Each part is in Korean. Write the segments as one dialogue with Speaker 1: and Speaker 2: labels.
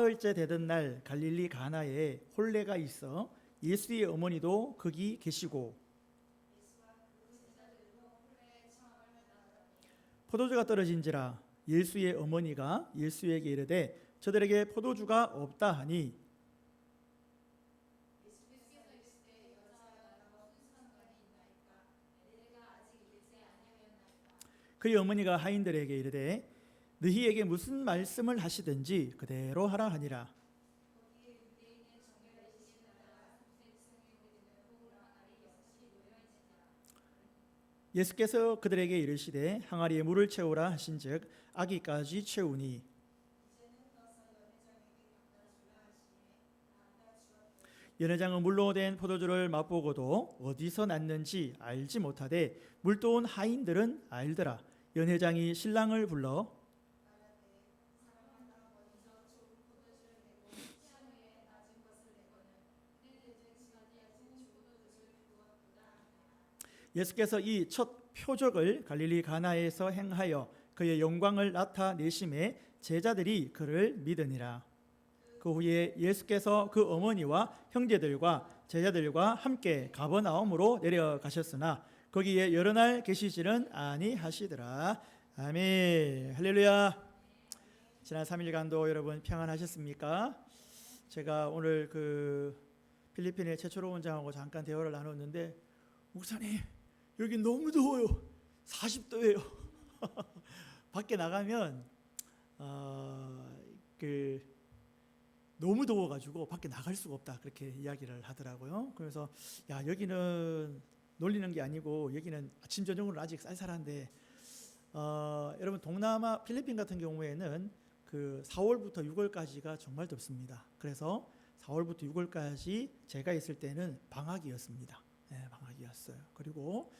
Speaker 1: 사흘째 되던 날 갈릴리 가나에 혼례가 있어 예수의 어머니도 거기 계시고 포도주가 떨어진지라 예수의 어머니가 예수에게 이르되 저들에게 포도주가 없다 하니 그의 어머니가 하인들에게 이르되 너희에게 무슨 말씀을 하시든지 그대로 하라 하니라. 예수께서 그들에게 이르시되 항아리에 물을 채우라 하신즉 아기까지 채우니 연회장은 물로 된 포도주를 맛보고도 어디서 났는지 알지 못하되 물도온 하인들은 알더라. 연회장이 신랑을 불러 예수께서 이 첫 표적을 갈릴리 가나에서 행하여 그의 영광을 나타내심에 제자들이 그를 믿으니라. 그 후에 예수께서 그 어머니와 형제들과 제자들과 함께 가버나움으로 내려가셨으나 거기에 여러 날 계시지는 아니하시더라. 아멘. 할렐루야. 지난 3일간도 여러분 평안하셨습니까? 제가 오늘 필리핀의 최초로 원장하고 잠깐 대화를 나눴는데 목사님 여기 너무 더워요. 40도예요. 밖에 나가면 너무 더워가지고 밖에 나갈 수가 없다 그렇게 이야기를 하더라고요. 그래서 야 여기는 놀리는 게 아니고 여기는 아침 저녁으로는 아직 쌀쌀한데 여러분 동남아 필리핀 같은 경우에는 4월부터 6월까지가 정말 덥습니다. 그래서 4월부터 6월까지 제가 있을 때는 방학이었습니다. 네, 방학이었어요. 그리고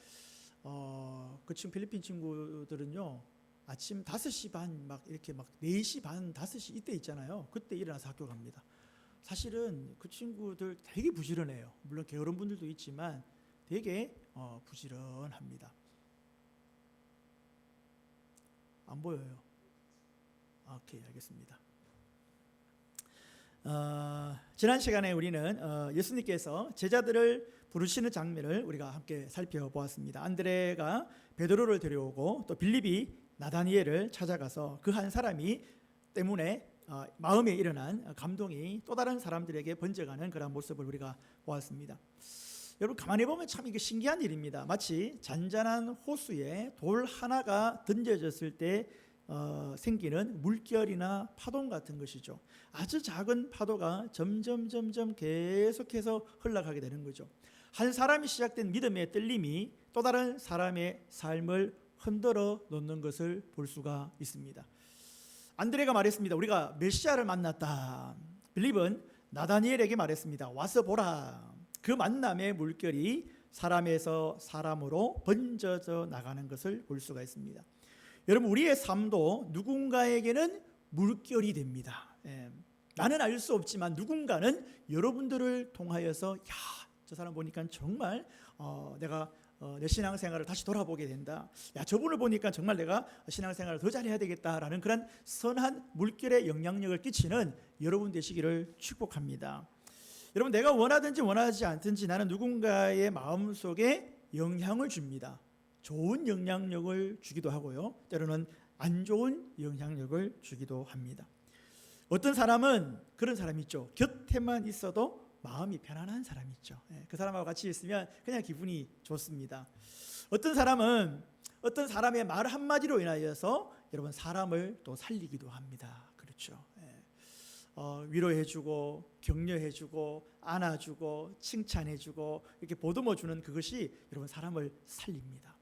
Speaker 1: 필리핀 친구들은요 아침 5시 반 이렇게 4시 반 5시 이때 있잖아요. 그때 일어나서 학교 갑니다. 사실은 그 친구들 되게 부지런해요. 물론 게으른 분들도 있지만 되게 부지런합니다. 안 보여요. 오케이, 알겠습니다. 지난 시간에 우리는 예수님께서 제자들을 부르시는 장면을 우리가 함께 살펴보았습니다. 안드레가 베드로를 데려오고 또 빌립이 나다니엘을 찾아가서 그 한 사람이 때문에 마음에 일어난 감동이 또 다른 사람들에게 번져가는 그런 모습을 우리가 보았습니다. 여러분 가만히 보면 참 이게 신기한 일입니다. 마치 잔잔한 호수에 돌 하나가 던져졌을 때 생기는 물결이나 파동 같은 것이죠. 아주 작은 파도가 점점 계속해서 흘러가게 되는 거죠. 한 사람이 시작된 믿음의 떨림이 또 다른 사람의 삶을 흔들어 놓는 것을 볼 수가 있습니다. 안드레가 말했습니다. 우리가 메시아를 만났다. 빌립은 나다니엘에게 말했습니다. 와서 보라. 그 만남의 물결이 사람에서 사람으로 번져져 나가는 것을 볼 수가 있습니다. 여러분 우리의 삶도 누군가에게는 물결이 됩니다. 나는 알 수 없지만 누군가는 여러분들을 통하여서 저 사람 보니까 정말 내가 내 신앙생활을 다시 돌아보게 된다. 저분을 보니까 정말 내가 신앙생활을 더 잘해야 되겠다라는 그런 선한 물결의 영향력을 끼치는 여러분 되시기를 축복합니다. 여러분 내가 원하든지 원하지 않든지 나는 누군가의 마음속에 영향을 줍니다. 좋은 영향력을 주기도 하고요. 때로는 안 좋은 영향력을 주기도 합니다. 어떤 사람은 그런 사람이 있죠. 곁에만 있어도 마음이 편안한 사람이 있죠. 그 사람하고 같이 있으면 그냥 기분이 좋습니다. 어떤 사람은 어떤 사람의 말 한마디로 인하여서 여러분 사람을 또 살리기도 합니다. 그렇죠. 위로해주고 격려해주고 안아주고 칭찬해주고 이렇게 보듬어주는 그것이 여러분 사람을 살립니다.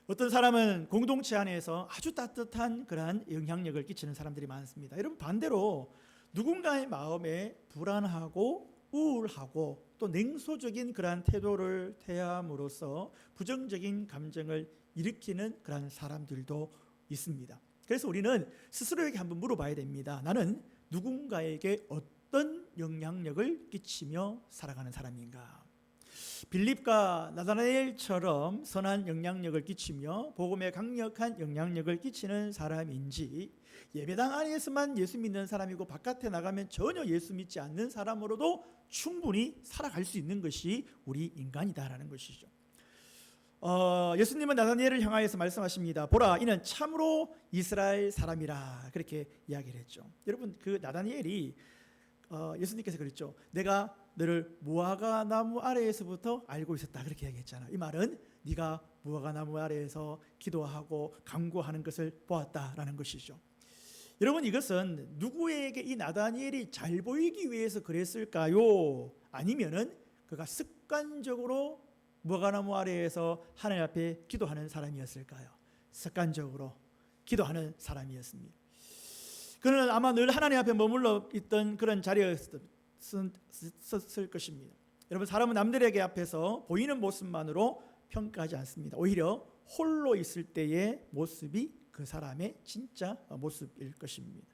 Speaker 1: 어떤 사람은 공동체 안에서 아주 따뜻한 그러한 영향력을 끼치는 사람들이 많습니다. 여러분 반대로 누군가의 마음에 불안하고 우울하고 또 냉소적인 그러한 태도를 태함으로써 부정적인 감정을 일으키는 그러한 사람들도 있습니다. 그래서 우리는 스스로에게 한번 물어봐야 됩니다. 나는 누군가에게 어떤 영향력을 끼치며 살아가는 사람인가? 빌립과 나다나엘처럼 선한 영향력을 끼치며 복음에 강력한 영향력을 끼치는 사람인지 예배당 안에서만 예수 믿는 사람이고 바깥에 나가면 전혀 예수 믿지 않는 사람으로도 충분히 살아갈 수 있는 것이 우리 인간이다라는 것이죠. 예수님은 나다니엘을 향하여서 말씀하십니다. 보라, 이는 참으로 이스라엘 사람이라, 그렇게 이야기를 했죠. 여러분, 그 나다니엘이 예수님께서 그랬죠. 내가 너를 무화과 나무 아래에서부터 알고 있었다, 그렇게 이야기했잖아요. 이 말은 네가 무화과 나무 아래에서 기도하고 간구하는 것을 보았다라는 것이죠. 여러분, 이것은 누구에게 이 나다니엘이 잘 보이기 위해서 그랬을까요? 아니면은 그가 습관적으로 무화과나무 아래에서 하나님 앞에 기도하는 사람이었을까요? 습관적으로 기도하는 사람이었습니다. 그는 아마 늘 하나님 앞에 머물러 있던 그런 자리였을 것입니다. 여러분, 사람은 남들에게 앞에서 보이는 모습만으로 평가하지 않습니다. 오히려 홀로 있을 때의 모습이 그 사람의 진짜 모습일 것입니다.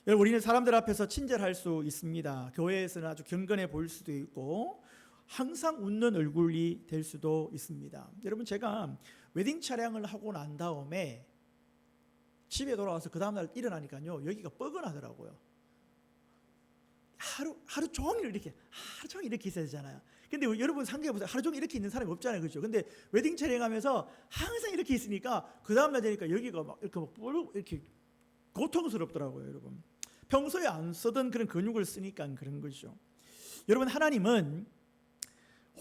Speaker 1: 여러분, 우리는 사람들 앞에서 친절할 수 있습니다. 교회에서는 아주 경건해 보일 수도 있고 항상 웃는 얼굴이 될 수도 있습니다. 여러분, 제가 웨딩 차량을 하고 난 다음에 집에 돌아와서 그 다음날 일어나니까요, 여기가 뻐근하더라고요. 하루 종일 이렇게 있어야 되잖아요. 근데 여러분 상상해 보세요. 하루 종일 이렇게 있는 사람이 없잖아요, 그렇죠? 근데 웨딩 촬영하면서 항상 이렇게 있으니까 그 다음날 되니까 여기가 막 이렇게 고통스럽더라고요, 여러분. 평소에 안 쓰던 그런 근육을 쓰니까 그런 거죠. 여러분, 하나님은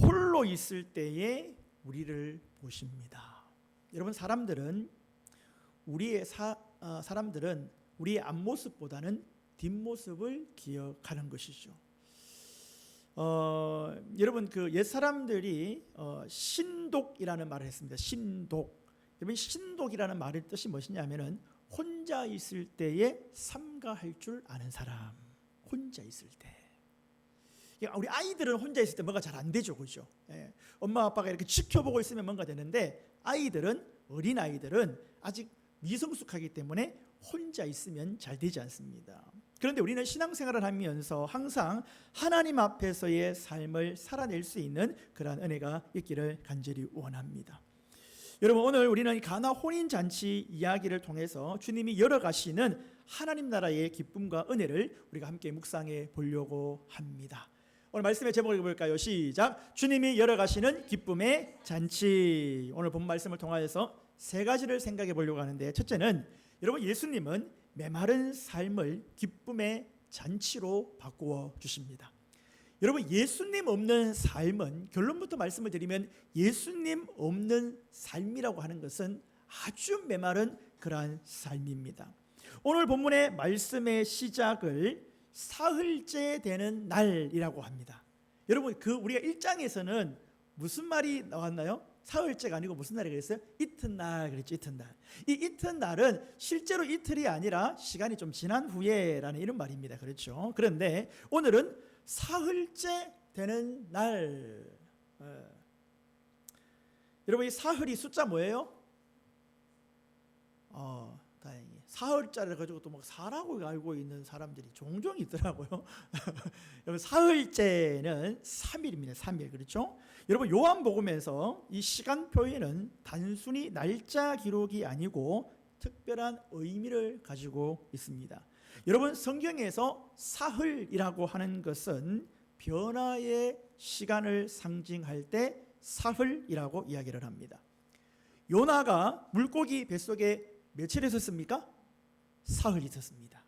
Speaker 1: 홀로 있을 때에 우리를 보십니다. 여러분, 사람들은 우리의 앞모습보다는 뒷모습을 기억하는 것이죠. 여러분, 그 옛 사람들이 신독이라는 말을 했습니다. 신독. 여러분, 신독이라는 말의 뜻이 무엇이냐면은 혼자 있을 때에 삼가할 줄 아는 사람. 혼자 있을 때. 우리 아이들은 혼자 있을 때 뭔가 잘 안 되죠, 그죠? 예. 엄마 아빠가 이렇게 지켜보고 있으면 뭔가 되는데 어린 아이들은 아직 미성숙하기 때문에 혼자 있으면 잘 되지 않습니다. 그런데 우리는 신앙생활을 하면서 항상 하나님 앞에서의 삶을 살아낼 수 있는 그러한 은혜가 있기를 간절히 원합니다. 여러분, 오늘 우리는 가나 혼인잔치 이야기를 통해서 주님이 열어가시는 하나님 나라의 기쁨과 은혜를 우리가 함께 묵상해 보려고 합니다. 오늘 말씀의 제목을 읽어볼까요? 시작. 주님이 열어가시는 기쁨의 잔치. 오늘 본 말씀을 통하여서 세 가지를 생각해 보려고 하는데, 첫째는 여러분, 예수님은 메마른 삶을 기쁨의 잔치로 바꾸어 주십니다. 여러분, 예수님 없는 삶은, 결론부터 말씀을 드리면 예수님 없는 삶이라고 하는 것은 아주 메마른 그러한 삶입니다. 오늘 본문의 말씀의 시작을 사흘째 되는 날이라고 합니다. 여러분, 우리가 1장에서는 무슨 말이 나왔나요? 사흘째가 아니고 무슨 날이 그랬어요? 이튿날 그랬죠. 이튿날. 이 이튿날은 실제로 이틀이 아니라 시간이 좀 지난 후에라는 이런 말입니다. 그렇죠? 그런데 오늘은 사흘째 되는 날. 여러분, 이 사흘이 숫자 뭐예요? 다행히 사흘짜리를 가지고 또 막 사라고 알고 있는 사람들이 종종 있더라고요. 여러분, 사흘째는 3일입니다. 3일. 그렇죠? 여러분, 요한복음에서 이 시간표에는 단순히 날짜 기록이 아니고 특별한 의미를 가지고 있습니다. 여러분, 성경에서 사흘이라고 하는 것은 변화의 시간을 상징할 때 사흘이라고 이야기를 합니다. 요나가 물고기 뱃속에 며칠 있었습니까? 사흘 있었습니다.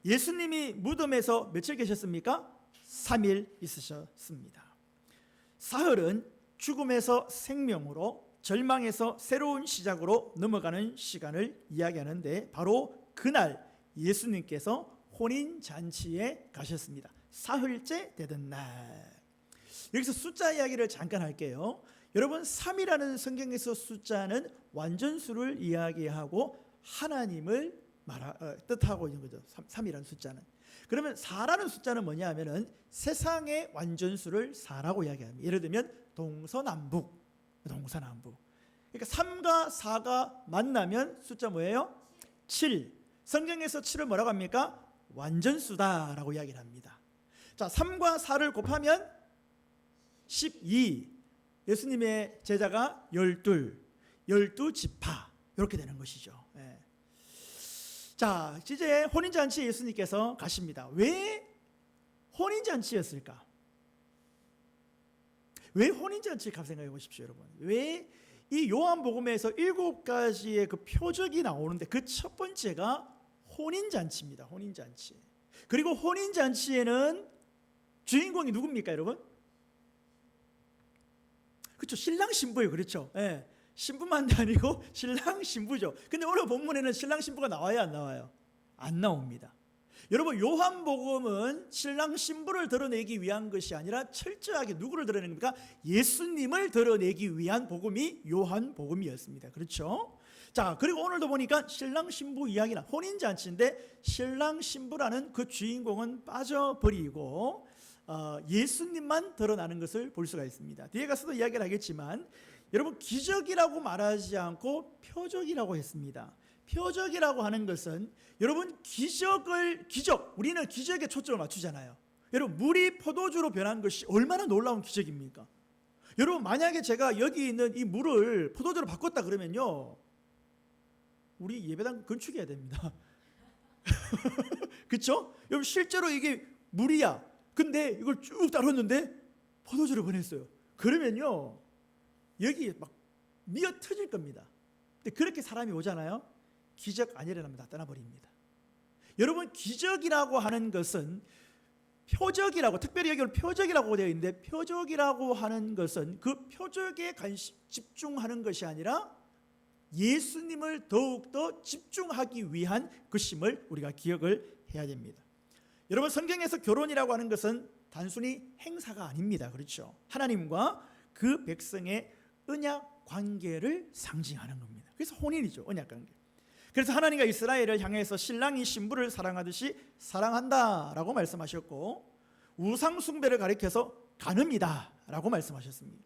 Speaker 1: 예수님이 무덤에서 며칠 계셨습니까? 3일 있으셨습니다. 사흘은 죽음에서 생명으로, 절망에서 새로운 시작으로 넘어가는 시간을 이야기하는데, 바로 그날 예수님께서 혼인잔치에 가셨습니다. 사흘째 되던 날. 여기서 숫자 이야기를 잠깐 할게요. 여러분, 3이라는 성경에서 숫자는 완전수를 이야기하고 하나님을 뜻하고 있는 거죠. 3이라는 숫자는. 그러면 4라는 숫자는 뭐냐 하면은 세상의 완전수를 4라고 이야기합니다. 예를 들면 동서남북. 그러니까 3과 4가 만나면 숫자 뭐예요? 7. 성경에서 7을 뭐라고 합니까? 완전수다라고 이야기를 합니다. 자, 3과 4를 곱하면 12. 예수님의 제자가 12지파, 이렇게 되는 것이죠. 예. 자, 이제 혼인잔치에 예수님께서 가십니다. 왜 혼인잔치였을까? 왜 혼인잔치에 가 생각해 보십시오, 여러분. 왜 이 요한복음에서 7가지의 그 표적이 나오는데 그 첫 번째가 혼인잔치입니다. 혼인잔치. 그리고 혼인잔치에는 주인공이 누굽니까, 여러분? 그렇죠. 신랑 신부예요. 그렇죠. 예. 신부만도 아니고 신랑 신부죠. 근데 오늘 본문에는 신랑 신부가 나와요, 안 나와요? 안 나옵니다. 여러분, 요한복음은 신랑 신부를 드러내기 위한 것이 아니라 철저하게 누구를 드러냅니까? 예수님을 드러내기 위한 복음이 요한복음이었습니다. 그렇죠? 자, 그리고 오늘도 보니까 신랑 신부 이야기나 혼인잔치인데 신랑 신부라는 그 주인공은 빠져버리고 예수님만 드러나는 것을 볼 수가 있습니다. 뒤에 가서도 이야기를 하겠지만 여러분, 기적이라고 말하지 않고 표적이라고 했습니다. 표적이라고 하는 것은 여러분, 기적, 우리는 기적에 초점을 맞추잖아요. 여러분, 물이 포도주로 변한 것이 얼마나 놀라운 기적입니까? 여러분, 만약에 제가 여기 있는 이 물을 포도주로 바꿨다 그러면요, 우리 예배당 건축해야 됩니다. 그렇죠? 여러분, 실제로 이게 물이야. 근데 이걸 쭉 따랐는데 포도주로 변했어요. 그러면요, 여기 막 미어 터질 겁니다. 근데 그렇게 사람이 오잖아요. 기적 안 일어나면 다 떠나버립니다. 여러분, 기적이라고 하는 것은 표적이라고, 특별히 여기는 표적이라고 되어 있는데, 표적이라고 하는 것은 그 표적에 집중하는 것이 아니라 예수님을 더욱더 집중하기 위한 것임을 우리가 기억을 해야 됩니다. 여러분, 성경에서 결혼이라고 하는 것은 단순히 행사가 아닙니다. 그렇죠? 하나님과 그 백성의 언약 관계를 상징하는 겁니다. 그래서 혼인이죠. 언약 관계. 그래서 하나님과 이스라엘을 향해서 신랑이 신부를 사랑하듯이 사랑한다라고 말씀하셨고, 우상 숭배를 가리켜서 간음이다라고 말씀하셨습니다.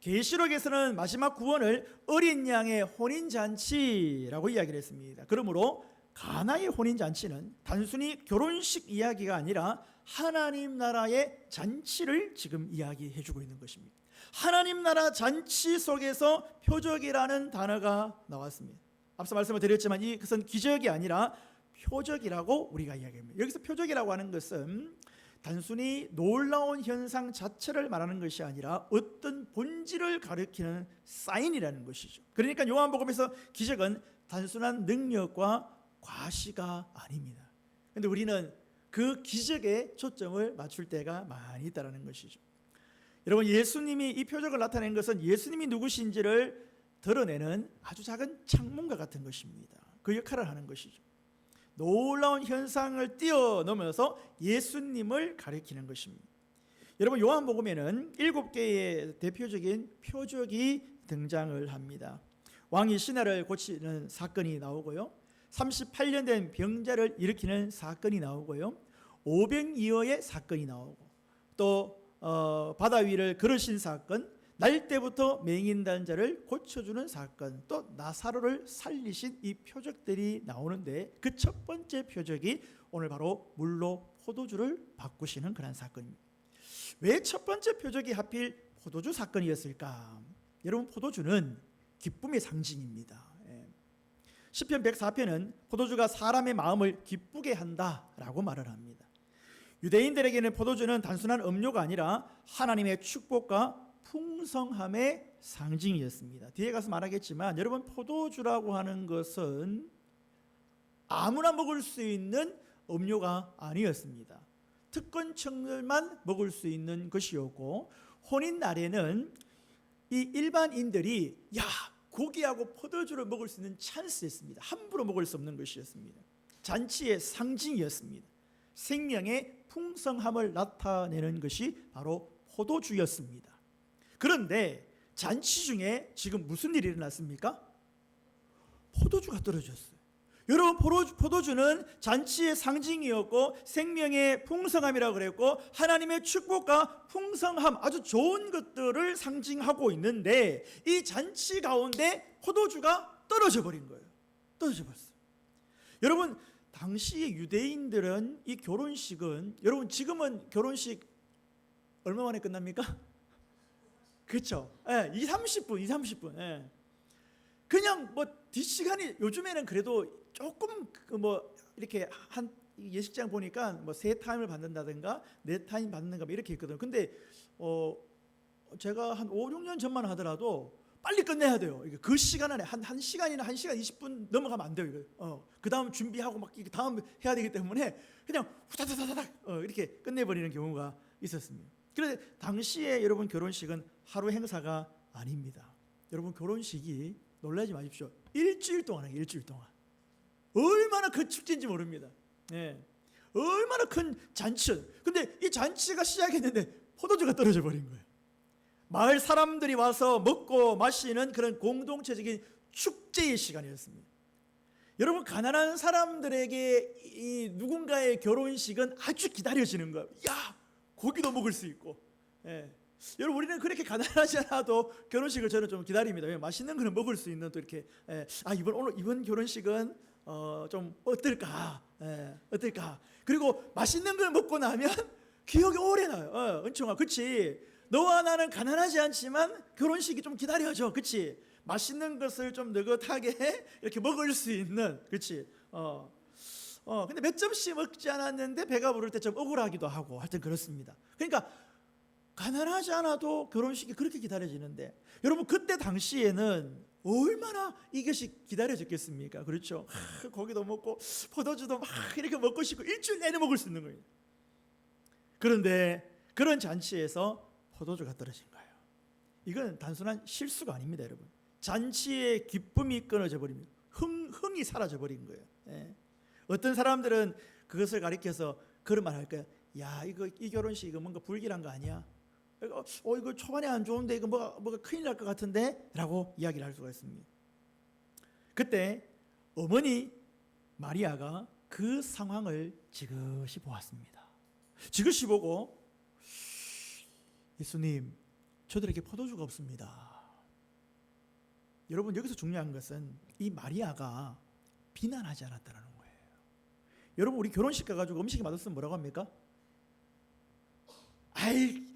Speaker 1: 계시록에서는 마지막 구원을 어린 양의 혼인잔치라고 이야기를 했습니다. 그러므로 가나의 혼인잔치는 단순히 결혼식 이야기가 아니라 하나님 나라의 잔치를 지금 이야기해주고 있는 것입니다. 하나님 나라 잔치 속에서 표적이라는 단어가 나왔습니다. 앞서 말씀을 드렸지만 이것은 기적이 아니라 표적이라고 우리가 이야기합니다. 여기서 표적이라고 하는 것은 단순히 놀라운 현상 자체를 말하는 것이 아니라 어떤 본질을 가리키는 사인이라는 것이죠. 그러니까 요한복음에서 기적은 단순한 능력과 과시가 아닙니다. 그런데 우리는 그 기적에 초점을 맞출 때가 많이 있다는 것이죠. 여러분, 예수님이 이 표적을 나타낸 것은 예수님이 누구신지를 드러내는 아주 작은 창문과 같은 것입니다. 그 역할을 하는 것이죠. 놀라운 현상을 뛰어넘어서 예수님을 가리키는 것입니다. 여러분, 요한복음에는 7개의 대표적인 표적이 등장을 합니다. 왕이 신하를 고치는 사건이 나오고요, 38년 된 병자를 일으키는 사건이 나오고요, 오병이어의 사건이 나오고, 또 바다 위를 걸으신 사건, 날 때부터 맹인된 자를 고쳐주는 사건, 또 나사로를 살리신 이 표적들이 나오는데, 그 첫 번째 표적이 오늘 바로 물로 포도주를 바꾸시는 그런 사건입니다. 왜 첫 번째 표적이 하필 포도주 사건이었을까? 여러분, 포도주는 기쁨의 상징입니다. 시편 104편은 포도주가 사람의 마음을 기쁘게 한다라고 말을 합니다. 유대인들에게는 포도주는 단순한 음료가 아니라 하나님의 축복과 풍성함의 상징이었습니다. 뒤에 가서 말하겠지만 여러분, 포도주라고 하는 것은 아무나 먹을 수 있는 음료가 아니었습니다. 특권층들만 먹을 수 있는 것이었고, 혼인 날에는 이 일반인들이 고기하고 포도주를 먹을 수 있는 찬스였습니다. 함부로 먹을 수 없는 것이었습니다. 잔치의 상징이었습니다. 생명의 풍성함을 나타내는 것이 바로 포도주였습니다. 그런데 잔치 중에 지금 무슨 일이 일어났습니까? 포도주가 떨어졌어요. 여러분, 포도주는 잔치의 상징이었고 생명의 풍성함이라고 그랬고 하나님의 축복과 풍성함, 아주 좋은 것들을 상징하고 있는데 이 잔치 가운데 포도주가 떨어져 버린 거예요. 떨어져 버렸어요. 여러분, 당시의 유대인들은 이 결혼식은, 여러분 지금은 결혼식 얼마 만에 끝납니까? 그렇죠. 2, 30분. 그냥 뭐 뒷시간이, 요즘에는 그래도 조금 뭐 이렇게 한 예식장 보니까 뭐 3타임을 받는다든가 4타임 받는가 뭐 이렇게 있거든요. 근데 제가 한 5, 6년 전만 하더라도 빨리 끝내야 돼요. 이게 그 시간 안에 한 시간이나 1시간 20분 넘어가면 안 돼요. 이거. 그 다음 준비하고 막 이게 다음 해야 되기 때문에 그냥 후다다다닥 이렇게 끝내버리는 경우가 있었습니다. 그런데 당시에 여러분 결혼식은 하루 행사가 아닙니다. 여러분 결혼식이 놀라지 마십시오. 일주일 동안 해요. 일주일 동안. 얼마나 큰 축제인지 모릅니다. 예. 얼마나 큰 잔치. 근데 이 잔치가 시작했는데 포도주가 떨어져 버린 거예요. 마을 사람들이 와서 먹고 마시는 그런 공동체적인 축제의 시간이었습니다. 여러분 가난한 사람들에게 이 누군가의 결혼식은 아주 기다려지는 거예요. 야, 고기도 먹을 수 있고. 예. 여러분 우리는 그렇게 가난하지 않아도 결혼식을 저는 좀 기다립니다. 왜? 맛있는 거는 먹을 수 있는 또 이렇게 이번 결혼식은 좀 어떨까? 어떨까? 그리고 맛있는 걸 먹고 나면 기억이 오래 나요. 은총아, 그렇지? 너와 나는 가난하지 않지만 결혼식이 좀 기다려져, 그렇지? 맛있는 것을 좀 느긋하게 이렇게 먹을 수 있는, 그렇지? 근데 몇 점씩 먹지 않았는데 배가 부를 때 좀 억울하기도 하고, 하여튼 그렇습니다. 그러니까 가난하지 않아도 결혼식이 그렇게 기다려지는데, 여러분 그때 당시에는 얼마나 이것이 기다려졌겠습니까? 그렇죠? 고기도 먹고 포도주도 막 이렇게 먹고 싶고 일주일 내내 먹을 수 있는 거예요. 그런데 그런 잔치에서 포도주가 떨어진 거예요. 이건 단순한 실수가 아닙니다, 여러분. 잔치의 기쁨이 끊어져 버립니다. 흥이 사라져 버린 거예요. 예. 어떤 사람들은 그것을 가리켜서 그런 말 할 거예요. 야, 이 결혼식 이거 뭔가 불길한 거 아니야? 이거 초반에 안 좋은데 이거 뭐가 큰일 날 것 같은데? 라고 이야기를 할 수가 있습니다. 그때 어머니 마리아가 그 상황을 지그시 보았습니다. 지그시 보고 예수님, 저들에게 포도주가 없습니다. 여러분 여기서 중요한 것은 이 마리아가 비난하지 않았다는 거예요. 여러분 우리 결혼식 가가지고 음식이 맛없으면 뭐라고 합니까? 아이,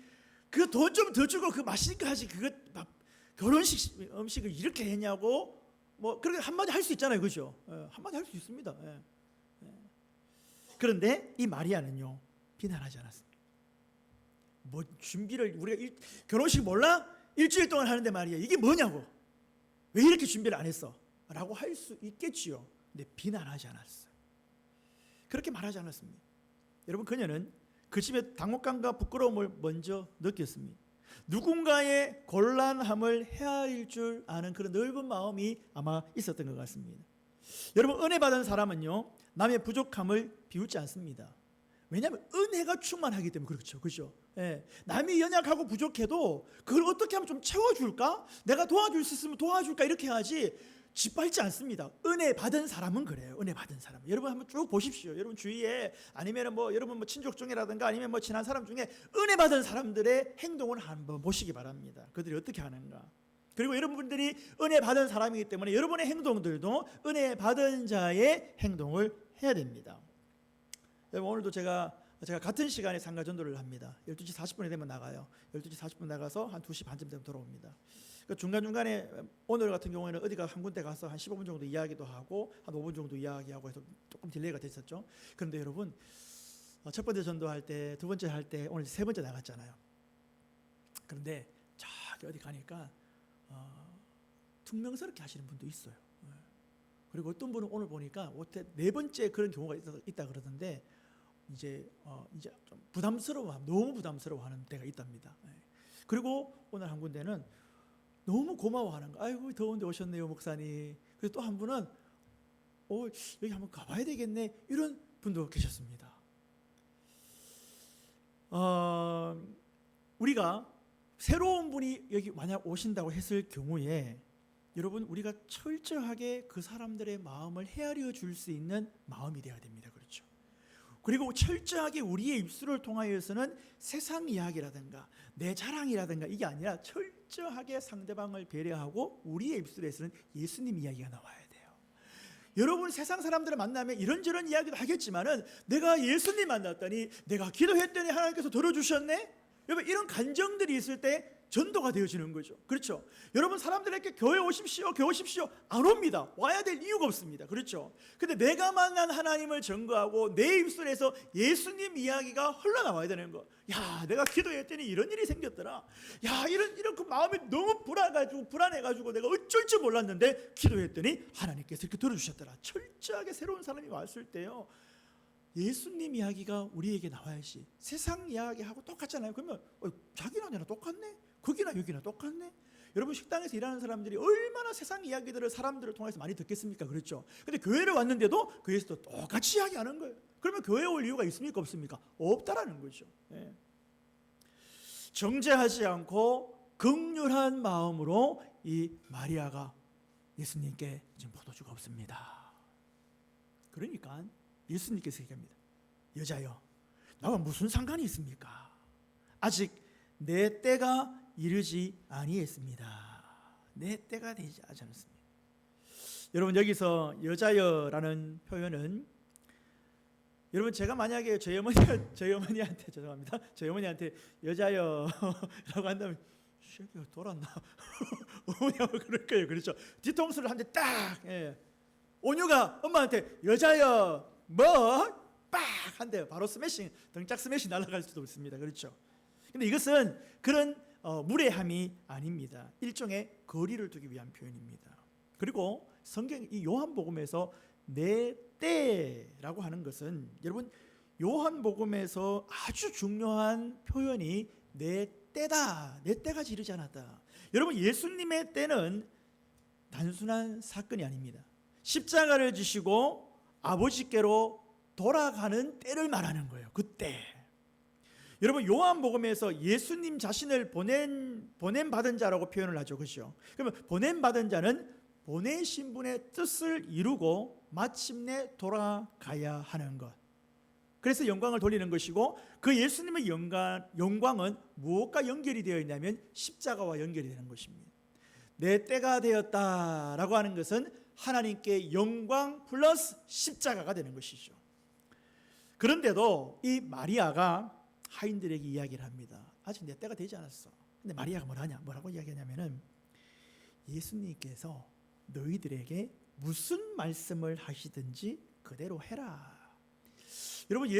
Speaker 1: 그 돈 좀 더 주고 그 맛있는 거 하지, 그거 결혼식 음식을 이렇게 했냐고 뭐 그렇게 한마디 할 수 있잖아요, 그죠? 한마디 할 수 있습니다. 그런데 이 마리아는요 비난하지 않았습니다. 뭐 준비를 우리가 결혼식 몰라? 일주일 동안 하는데 말이야 이게 뭐냐고, 왜 이렇게 준비를 안 했어? 라고 할 수 있겠지요. 근데 비난하지 않았어요. 그렇게 말하지 않았습니다. 여러분 그녀는 그 집에 당혹감과 부끄러움을 먼저 느꼈습니다. 누군가의 곤란함을 헤아릴 줄 아는 그런 넓은 마음이 아마 있었던 것 같습니다. 여러분 은혜 받은 사람은요 남의 부족함을 비웃지 않습니다. 왜냐하면 은혜가 충만하기 때문에 그렇죠, 그렇죠? 남이 연약하고 부족해도 그걸 어떻게 하면 좀 채워줄까? 내가 도와줄 수 있으면 도와줄까? 이렇게 해야지 짓밟지 않습니다. 은혜 받은 사람은 그래요. 은혜 받은 사람. 여러분 한번 쭉 보십시오. 여러분 주위에 아니면 여러분 친족 중이라든가 아니면 친한 사람 중에 은혜 받은 사람들의 행동을 한번 보시기 바랍니다. 그들이 어떻게 하는가? 그리고 여러분들이 은혜 받은 사람이기 때문에 여러분의 행동들도 은혜 받은 자의 행동을 해야 됩니다. 여러분 오늘도 제가 같은 시간에 상가 전도를 합니다. 12시 40분이 되면 나가요. 12시 40분 나가서 한 2시 반쯤 되면 돌아옵니다. 중간중간에 오늘 같은 경우에는 어디가 한 군데 가서 한 15분 정도 이야기도 하고 한 5분 정도 이야기하고 해서 조금 딜레이가 됐었죠. 그런데 여러분 첫 번째 전도할 때, 두 번째 할 때 오늘 세 번째 나갔잖아요. 그런데 저기 어디 가니까 퉁명스럽게 하시는 분도 있어요. 그리고 어떤 분은 오늘 보니까 네 번째 그런 경우가 있다 그러던데 이제 좀 너무 부담스러워하는 때가 있답니다. 그리고 오늘 한 군데는 너무 고마워하는 거. 아이고 더운데 오셨네요 목사님. 그래서 또 한 분은 여기 한번 가봐야 되겠네 이런 분도 계셨습니다. 우리가 새로운 분이 여기 만약 오신다고 했을 경우에 여러분 우리가 철저하게 그 사람들의 마음을 헤아려 줄 수 있는 마음이 되어야 됩니다. 그렇죠? 그리고 철저하게 우리의 입술을 통하여서는 세상 이야기라든가 내 자랑이라든가 이게 아니라 철저하게 상대방을 배려하고 우리의 입술에서는 예수님 이야기가 나와야 돼요. 여러분 세상 사람들을 만나면 이런저런 이야기도 하겠지만은 내가 예수님 만났더니 내가 기도했더니 하나님께서 들어주셨네. 여러분 이런 감정들이 있을 때 전도가 되어지는 거죠. 그렇죠? 여러분, 사람들에게 교회 오십시오, 교회 오십시오 안 옵니다. 와야 될 이유가 없습니다. 그렇죠? 근데 내가 만난 하나님을 증거하고 내 입술에서 예수님 이야기가 흘러나와야 되는 거. 야, 내가 기도했더니 이런 일이 생겼더라. 야, 이런 그 마음이 너무 불안해가지고 내가 어쩔 줄 몰랐는데 기도했더니 하나님께서 이렇게 들어주셨더라. 철저하게 새로운 사람이 왔을 때요, 예수님 이야기가 우리에게 나와야지. 세상 이야기하고 똑같잖아요. 그러면 자기나 내나 똑같네? 거기나 여기나 똑같네? 여러분, 식당에서 일하는 사람들이 얼마나 세상 이야기들을 사람들을 통해서 많이 듣겠습니까? 그렇죠? 근데 교회를 왔는데도 교회에서도 똑같이 이야기하는 거예요. 그러면 교회에 올 이유가 있습니까? 없습니까? 없다라는 거죠. 예. 정죄하지 않고 긍휼한 마음으로 이 마리아가 예수님께 지금 포도주가 없습니다. 그러니까 예수님께서 얘기합니다. 여자여, 나와 무슨 상관이 있습니까? 아직 내 때가 이르지 아니했습니다. 내 때가 되지 않았습니다. 여러분, 여기서 여자여라는 표현은, 여러분, 제가 만약에 저희 어머니한테 죄송합니다. 저희 어머니한테 여자여라고 한다면 새끼가 돌았나? 어머니하고 그럴 거예요. 그렇죠? 뒤통수를 한 대 딱. 예. 온유가 엄마한테 여자여 뭐? 빡! 한 대 바로 스매싱, 등짝 스매싱 날아갈 수도 있습니다. 그렇죠? 근데 이것은 그런 무례함이 아닙니다. 일종의 거리를 두기 위한 표현입니다. 그리고 성경 이 요한복음에서 내 때라고 하는 것은, 여러분, 요한복음에서 아주 중요한 표현이 내 때다. 내 때가 이르지 않았다. 여러분, 예수님의 때는 단순한 사건이 아닙니다. 십자가를 지시고 아버지께로 돌아가는 때를 말하는 거예요. 그때. 여러분, 요한복음에서 예수님 자신을 보냄 받은 자라고 표현을 하죠. 그렇죠? 그러면 보냄 받은 자는 보내신 분의 뜻을 이루고 마침내 돌아가야 하는 것. 그래서 영광을 돌리는 것이고, 그 예수님의 영광은 무엇과 연결이 되어 있냐면 십자가와 연결이 되는 것입니다. 내 때가 되었다라고 하는 것은 하나님께 영광 플러스 십자가가 되는 것이죠. 그런데도 이 마리아가 하인들에게 이야기를 합니다. 아직 내 때가 되지 않았어. 근데 마리아가 뭐라고 이야기하냐면은, 예수님께서 너희들에게 무슨 말씀을 하시든지 그대로 해라. 여러분,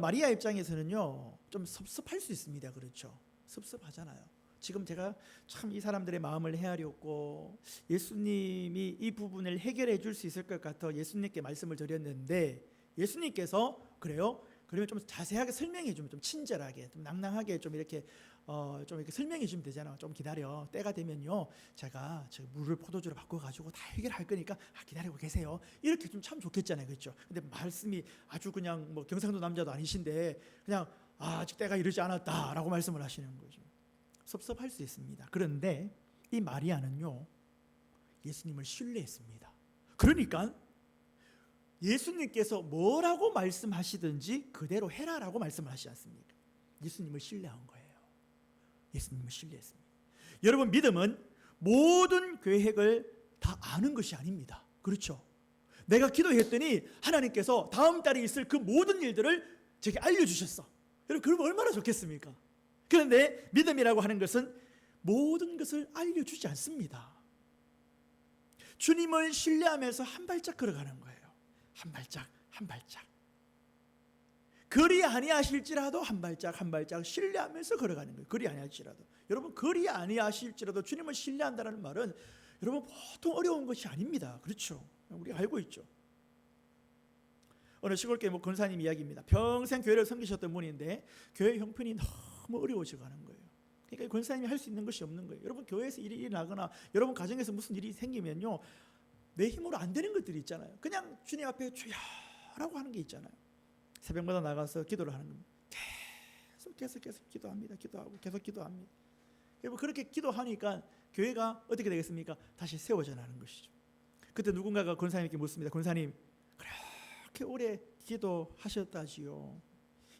Speaker 1: 마리아 입장에서는요, 좀 섭섭할 수 있습니다. 그렇죠? 섭섭하잖아요. 지금 제가 참 이 사람들의 마음을 헤아렸고 예수님이 이 부분을 해결해 줄 수 있을 것 같아 예수님께 말씀을 드렸는데, 예수님께서 그래요? 그러면 좀 자세하게 설명해 주면, 좀 친절하게, 좀 낭낭하게 좀 이렇게 설명해 주면 되잖아요. 좀 기다려. 때가 되면요, 제가 물을 포도주로 바꿔 가지고 다 해결할 거니까 기다리고 계세요. 이렇게 좀 참 좋겠잖아요. 그렇죠? 근데 말씀이 아주 그냥 뭐 경상도 남자도 아니신데 그냥 아직 때가 이르지 않았다라고 말씀을 하시는 거죠. 섭섭할 수 있습니다. 그런데 이 마리아는요, 예수님을 신뢰했습니다. 그러니까 예수님께서 뭐라고 말씀하시든지 그대로 해라라고 말씀을 하시지 않습니까? 예수님을 신뢰한 거예요. 예수님을 신뢰했습니다. 여러분, 믿음은 모든 계획을 다 아는 것이 아닙니다. 그렇죠? 내가 기도했더니 하나님께서 다음 달에 있을 그 모든 일들을 제게 알려주셨어. 여러분, 그러면 얼마나 좋겠습니까? 그런데 믿음이라고 하는 것은 모든 것을 알려주지 않습니다. 주님을 신뢰하면서 한 발짝 걸어가는 거예요. 한 발짝 한 발짝. 그리 아니하실지라도 한 발짝 한 발짝 신뢰하면서 걸어가는 거예요. 그리 아니하실지라도. 여러분, 그리 아니하실지라도 주님을 신뢰한다는 말은 여러분 보통 어려운 것이 아닙니다. 그렇죠? 우리가 알고 있죠. 어느 시골교회 권사님 이야기입니다. 평생 교회를 섬기셨던 분인데 교회 형편이 너무 어려워져 가는 거예요. 그러니까 권사님이 할 수 있는 것이 없는 거예요. 여러분, 교회에서 일이 나거나 여러분 가정에서 무슨 일이 생기면요, 내 힘으로 안 되는 것들이 있잖아요. 그냥 주님 앞에 주여라고 하는 게 있잖아요. 새벽마다 나가서 기도를 하는 겁니다. 계속 기도합니다. 기도하고 계속 기도합니다. 여러분, 그렇게 기도하니까 교회가 어떻게 되겠습니까? 다시 세워져 나가는 것이죠. 그때 누군가가 권사님께 묻습니다. 권사님, 그렇게 오래 기도하셨다지요.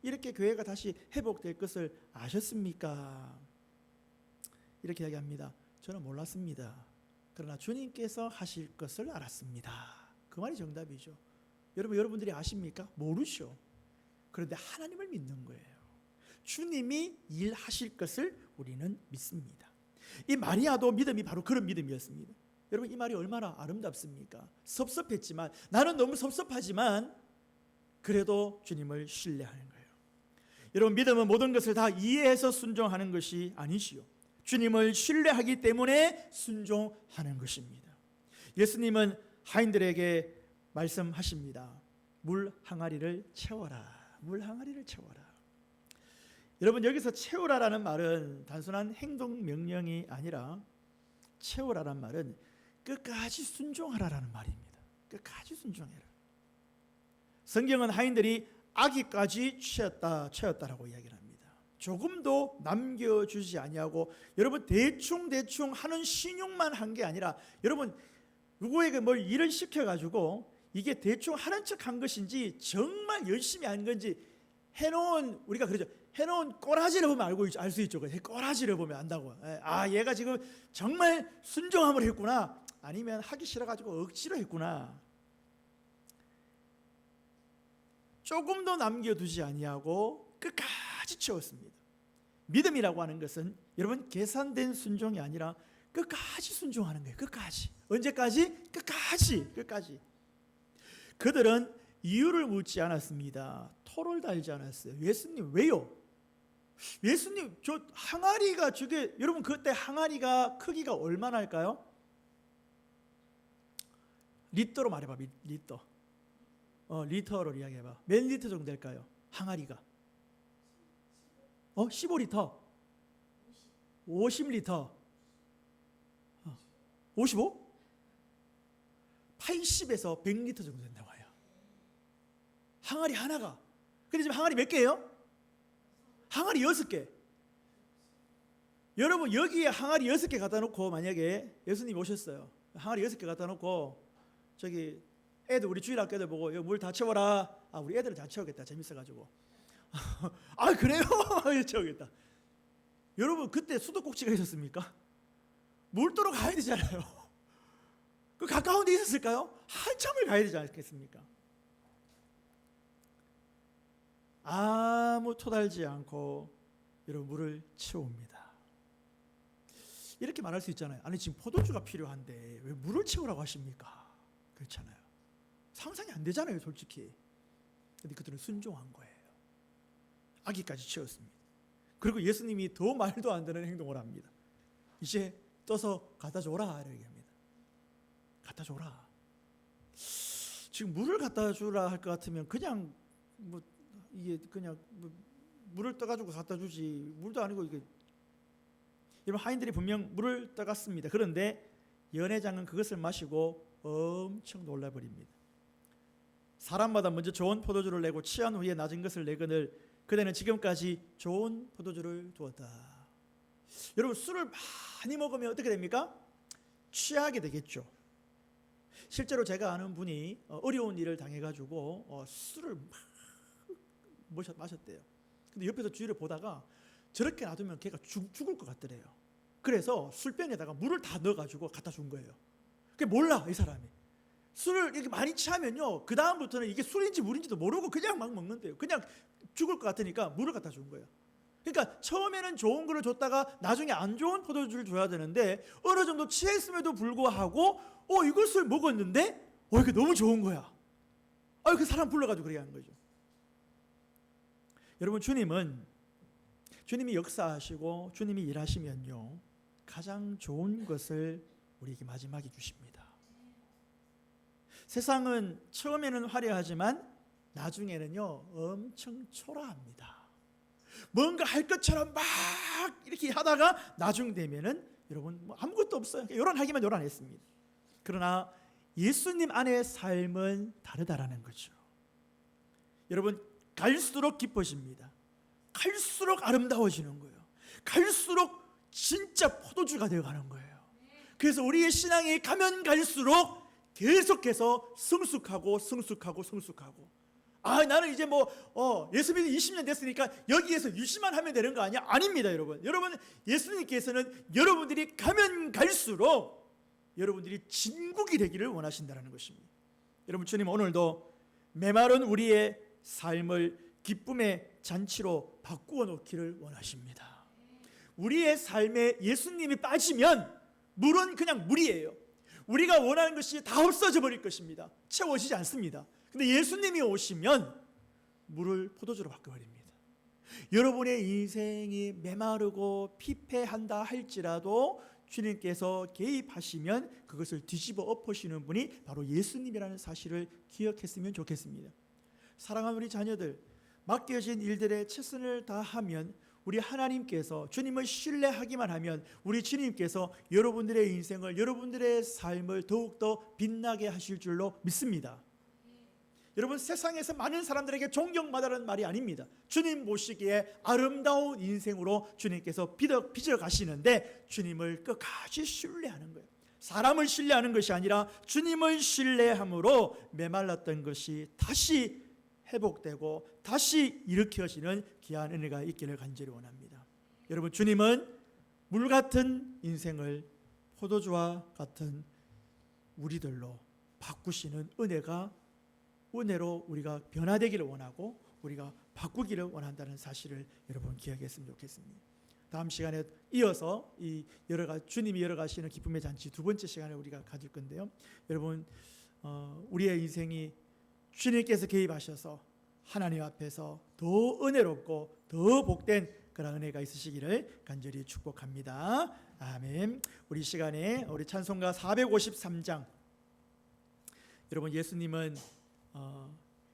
Speaker 1: 이렇게 교회가 다시 회복될 것을 아셨습니까? 이렇게 이야기합니다. 저는 몰랐습니다. 그러나 주님께서 하실 것을 알았습니다. 그 말이 정답이죠. 여러분들이 아십니까? 모르죠. 그런데 하나님을 믿는 거예요. 주님이 일하실 것을 우리는 믿습니다. 이 마리아도 믿음이 바로 그런 믿음이었습니다. 여러분, 이 말이 얼마나 아름답습니까? 섭섭했지만, 나는 너무 섭섭하지만 그래도 주님을 신뢰하는 거예요. 여러분, 믿음은 모든 것을 다 이해해서 순종하는 것이 아니지요. 주님을 신뢰하기 때문에 순종하는 것입니다. 예수님은 하인들에게 말씀하십니다. 물 항아리를 채워라. 물 항아리를 채워라. 여러분, 여기서 채우라라는 말은 단순한 행동 명령이 아니라 채우라란 말은 끝까지 순종하라라는 말입니다. 끝까지 순종해라. 성경은 하인들이 아기까지 채웠다라고 이야기를 합니다. 조금도 남겨주지 아니하고, 여러분, 대충 하는 신용만 한 게 아니라, 여러분, 누구에게 뭘 일을 시켜가지고 이게 대충 하는 척 한 것인지 정말 열심히 한 건지 해놓은, 우리가 그러죠, 해놓은 꼬라지를 보면 알 수 있죠. 꼬라지를 보면 안다고. 아, 얘가 지금 정말 순종함을 했구나, 아니면 하기 싫어가지고 억지로 했구나. 조금도 남겨두지 아니하고 끝까지 채웠습니다. 믿음이라고 하는 것은 여러분 계산된 순종이 아니라 끝까지 순종하는 거예요. 끝까지. 언제까지? 끝까지. 그들은 이유를 묻지 않았습니다. 토를 달지 않았어요. 예수님, 왜요? 예수님, 저 항아리가 저게, 여러분 그때 항아리가 크기가 얼마나 할까요? 리터로 말해봐. 리터. 리터로 이야기해봐. 몇 리터 정도 될까요? 항아리가 15리터 50리터 55? 80에서 100리터 정도 된다고 해요. 항아리 하나가. 근데 지금 항아리 몇 개예요? 항아리 6개. 여러분, 여기에 항아리 6개 갖다 놓고 만약에 예수님 오셨어요. 항아리 6개 갖다 놓고 저기 애들, 우리 주일학교 애들 보고 물 다 채워라. 아, 우리 애들은 다 채우겠다. 재밌어가지고. 아, 그래요? 채우겠다. 여러분, 그때 수도꼭지가 있었습니까? 물도로 가야 되잖아요. 그 가까운 데 있었을까요? 한참을 가야 되지 않겠습니까? 아무 토달지 않고 여러분 물을 채웁니다. 이렇게 말할 수 있잖아요. 아니, 지금 포도주가 필요한데 왜 물을 채우라고 하십니까? 그렇잖아요. 상상이 안 되잖아요, 솔직히. 근데 그들은 순종한 거예요. 아기까지 채웠습니다. 그리고 예수님이 더 말도 안 되는 행동을 합니다. 이제 떠서 갖다 줘라, 이렇게 합니다. 갖다 줘라. 지금 물을 갖다 주라 할 것 같으면 그냥 이게 그냥 물을 떠가지고 갖다 주지, 물도 아니고 이게. 여러분, 하인들이 분명 물을 떠갔습니다. 그런데 연회장은 그것을 마시고 엄청 놀라버립니다. 사람마다 먼저 좋은 포도주를 내고 취한 후에 낮은 것을 내거늘 그대는 지금까지 좋은 포도주를 두었다. 여러분, 술을 많이 먹으면 어떻게 됩니까? 취하게 되겠죠. 실제로 제가 아는 분이 어려운 일을 당해가지고 술을 막 마셨대요. 근데 옆에서 주위를 보다가 저렇게 놔두면 걔가 죽을 것 같더래요. 그래서 술병에다가 물을 다 넣어가지고 갖다 준 거예요. 그게 몰라, 이 사람이. 술을 이렇게 많이 취하면요, 그 다음부터는 이게 술인지 물인지도 모르고 그냥 막 먹는데요. 그냥 죽을 것 같으니까 물을 갖다 준 거예요. 그러니까 처음에는 좋은 거를 줬다가 나중에 안 좋은 포도주를 줘야 되는데 어느 정도 취했음에도 불구하고 이것을 먹었는데 이게 너무 좋은 거야. 그 사람 불러가지고 그래야 하는 거죠. 여러분, 주님이 역사하시고 주님이 일하시면요, 가장 좋은 것을 우리에게 마지막에 주십니다. 세상은 처음에는 화려하지만 나중에는요 엄청 초라합니다. 뭔가 할 것처럼 막 이렇게 하다가 나중 되면은 여러분 아무것도 없어요. 요란하기만 요란했습니다. 그러나 예수님 안의 삶은 다르다라는 거죠. 여러분, 갈수록 기뻐집니다. 갈수록 아름다워지는 거예요. 갈수록 진짜 포도주가 되어가는 거예요. 그래서 우리의 신앙이 가면 갈수록 계속해서 성숙하고. 나는 이제 예수 믿은 20년 됐으니까 여기에서 유지만 하면 되는 거 아니야? 아닙니다, 여러분. 여러분, 예수님께서는 여러분들이 가면 갈수록 여러분들이 진국이 되기를 원하신다는 것입니다. 여러분, 주님 오늘도 메마른 우리의 삶을 기쁨의 잔치로 바꾸어 놓기를 원하십니다. 우리의 삶에 예수님이 빠지면 물은 그냥 물이에요. 우리가 원하는 것이 다 없어져 버릴 것입니다. 채워지지 않습니다. 근데 예수님이 오시면 물을 포도주로 바꿔버립니다. 여러분의 인생이 메마르고 피폐한다 할지라도 주님께서 개입하시면 그것을 뒤집어 엎으시는 분이 바로 예수님이라는 사실을 기억했으면 좋겠습니다. 사랑하는 우리 자녀들, 맡겨진 일들에 최선을 다하면 우리 하나님께서 주님을 신뢰하기만 하면 우리 주님께서 여러분들의 인생을, 여러분들의 삶을 더욱더 빛나게 하실 줄로 믿습니다. 여러분, 세상에서 많은 사람들에게 존경받으라는 말이 아닙니다. 주님 보시기에 아름다운 인생으로 주님께서 빚어 가시는데 주님을 끝까지 신뢰하는 거예요. 사람을 신뢰하는 것이 아니라 주님을 신뢰함으로 메말랐던 것이 다시 회복되고 다시 일으켜지는 귀한 은혜가 있기를 간절히 원합니다. 여러분, 주님은 물 같은 인생을 포도주와 같은 우리들로 바꾸시는 은혜로 우리가 변화되기를 원하고 우리가 바꾸기를 원한다는 사실을 여러분 기억했으면 좋겠습니다. 다음 시간에 이어서 이 주님이 열어가시는 기쁨의 잔치 두 번째 시간을 우리가 가질 건데요. 여러분, 우리의 인생이 주님께서 개입하셔서 하나님 앞에서 더 은혜롭고 더 복된 그런 은혜가 있으시기를 간절히 축복합니다. 아멘. 우리 시간에 우리 찬송가 453장, 여러분, 예수님은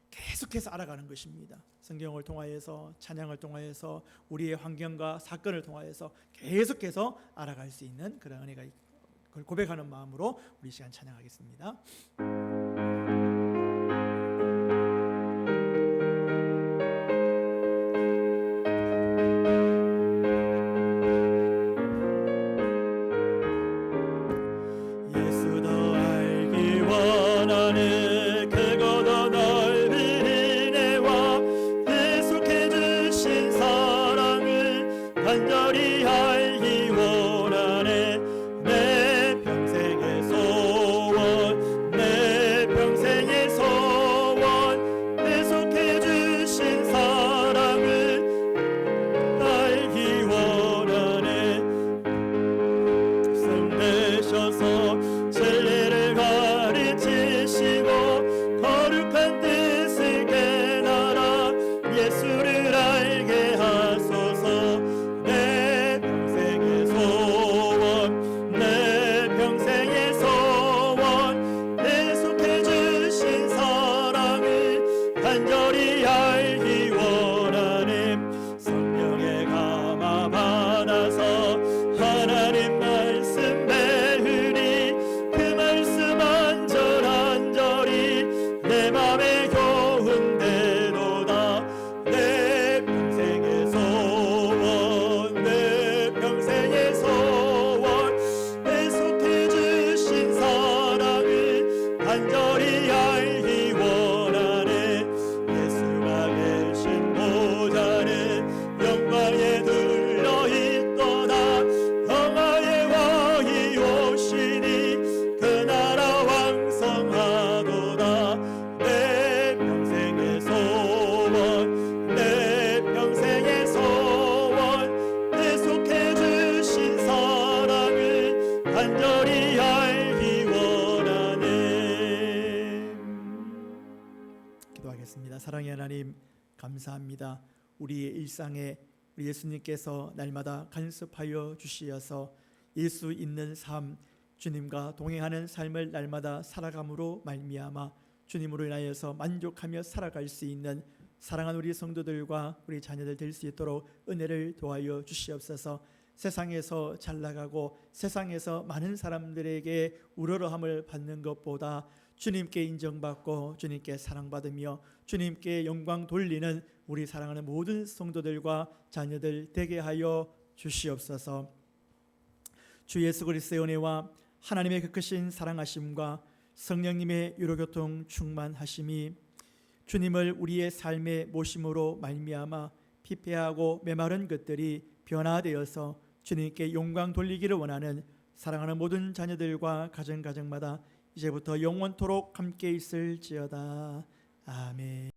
Speaker 1: 계속해서 알아가는 것입니다. 성경을 통하여서, 찬양을 통하여서, 우리의 환경과 사건을 통하여서 계속해서 알아갈 수 있는 그런 은혜가 그걸 고백하는 마음으로 우리 시간 찬양하겠습니다.
Speaker 2: 간절히 알기 원하네. 내 평생의 소원, 내 평생의 소원, 계속해 주신 사랑을 알기 원하네. 성 되셔서 진리를 가르치시고 거룩한 뜻을 깨달아 예수를 알게 하소서. 간절히 알기 원하네. 성령의 감화 받아서 하나님 말씀 배우니 그 말씀 안절안절히 내 맘에 교훈되도다. 내 평생의 소원, 내 평생의 소원, 계속해 주신 사랑을 간절히 알기 원하네. 영광에 둘러있도다. 평화의 왕이 오시니 그 나라 왕성하도다. 내 평생의 소원, 내 평생의 소원, 계속해 주신 사랑을 간절히 알기 원하네.
Speaker 1: 기도하겠습니다. 사랑의 하나님, 감사합니다. 우리의 일상에 우리 예수님께서 날마다 간섭하여 주시어서 예수 있는 삶, 주님과 동행하는 삶을 날마다 살아감으로 말미암아 주님으로 인하여서 만족하며 살아갈 수 있는 사랑하는 우리 성도들과 우리 자녀들 될 수 있도록 은혜를 도와여 주시옵소서. 세상에서 잘 나가고 세상에서 많은 사람들에게 우러러함을 받는 것보다 주님께 인정받고 주님께 사랑받으며 주님께 영광 돌리는 우리 사랑하는 모든 성도들과 자녀들 되게 하여 주시옵소서. 주 예수 그리스도의 은혜와 하나님의 그 크신 사랑하심과 성령님의 유로교통 충만하심이 주님을 우리의 삶의 모심으로 말미암아 피폐하고 메마른 것들이 변화되어서 주님께 영광 돌리기를 원하는 사랑하는 모든 자녀들과 가정마다 이제부터 영원토록 함께 있을지어다. 아멘.